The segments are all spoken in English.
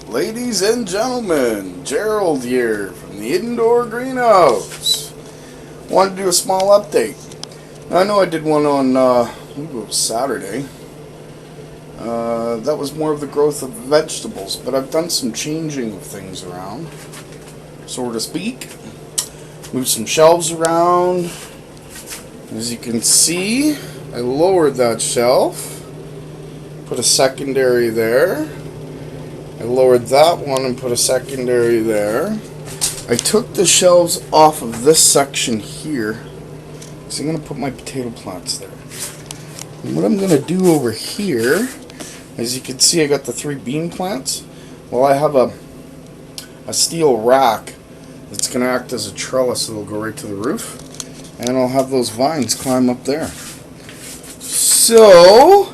Ladies and gentlemen, Gerald here from the indoor greenhouse. Wanted to do a small update. Now, I know I did one on I think it was Saturday. That was more of the growth of vegetables, but I've done some changing of things around, so to speak. Moved some shelves around. As you can see, I lowered that shelf, put a secondary there. I lowered that one and put a secondary there. I took the shelves off of this section here, so I'm going to put my potato plants there. And what I'm going to do over here, as you can see, I got the 3 bean plants. Well, I have a steel rack that's going to act as a trellis that'll go right to the roof, and I'll have those vines climb up there. So,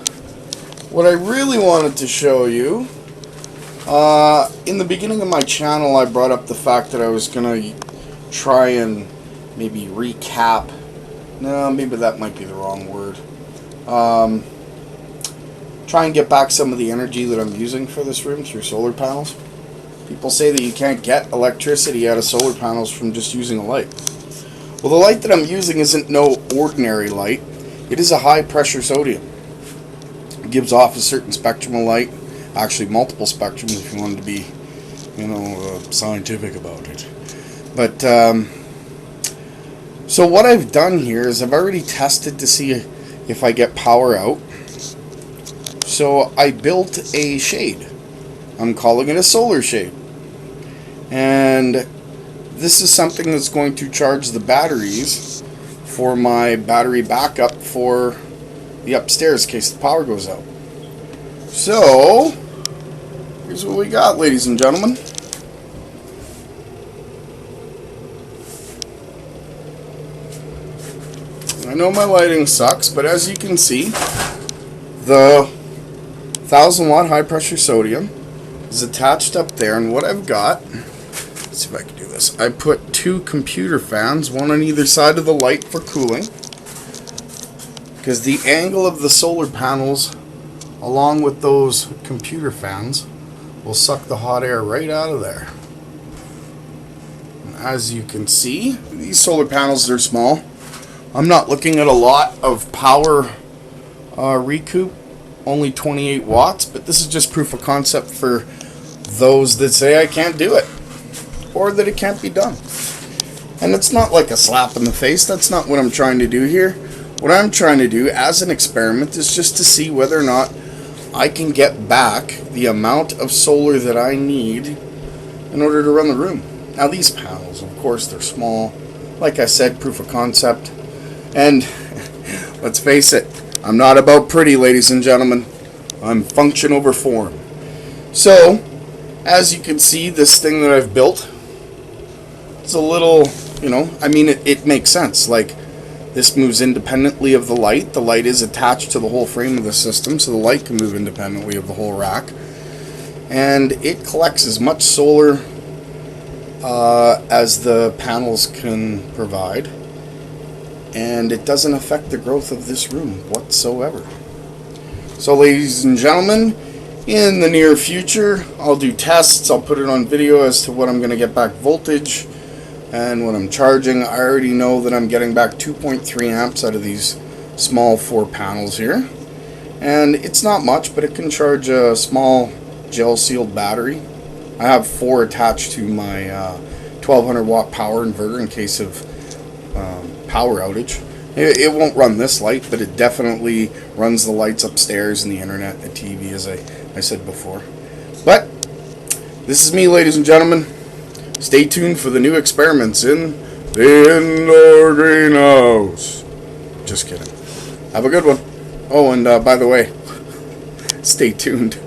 what I really wanted to show you, in the beginning of my channel, I brought up the fact that I was going to try and maybe recap. No, maybe that might be the wrong word. Try and get back some of the energy that I'm using for this room through solar panels. People say that you can't get electricity out of solar panels from just using a light. Well, the light that I'm using isn't no ordinary light. It is a high pressure sodium. It gives off a certain spectrum of light. Actually, multiple spectrums if you wanted to be, scientific about it. But, so what I've done here is I've already tested to see if I get power out. So I built a shade. I'm calling it a solar shade. And this is something that's going to charge the batteries for my battery backup for the upstairs in case the power goes out. So, here's what we got, ladies and gentlemen. I know my lighting sucks, but as you can see, the 1000-watt high-pressure sodium is attached up there, and what I've got, let's see if I can do this. I put 2 computer fans, one on either side of the light for cooling, because the angle of the solar panels along with those computer fans will suck the hot air right out of there. And as you can see, these solar panels are small. I'm not looking at a lot of power recoup, only 28 watts, but this is just proof of concept for those that say I can't do it or that it can't be done. And it's not like a slap in the face. That's not what I'm trying to do here. What I'm trying to do as an experiment is just to see whether or not I can get back the amount of solar that I need in order to run the room. Now these panels, of course, they're small. Like I said, proof of concept. And let's face it, I'm not about pretty, ladies and gentlemen. I'm function over form. So, as you can see, this thing that I've built, it's a little, it makes sense. Like, this moves independently of the light. The light is attached to the whole frame of the system, so the light can move independently of the whole rack. And it collects as much solar as the panels can provide. And it doesn't affect the growth of this room whatsoever. So, ladies and gentlemen, in the near future, I'll do tests. I'll put it on video as to what I'm going to get back voltage. And when I'm charging, I already know that I'm getting back 2.3 amps out of these small 4 panels here. And it's not much, but it can charge a small gel-sealed battery. I have 4 attached to my 1200 watt power inverter in case of power outage. It won't run this light, but it definitely runs the lights upstairs and the internet, the TV, as I said before. But this is me, ladies and gentlemen. Stay tuned for the new experiments in the indoor greenhouse. Just kidding. Have a good one. Oh, and by the way, stay tuned.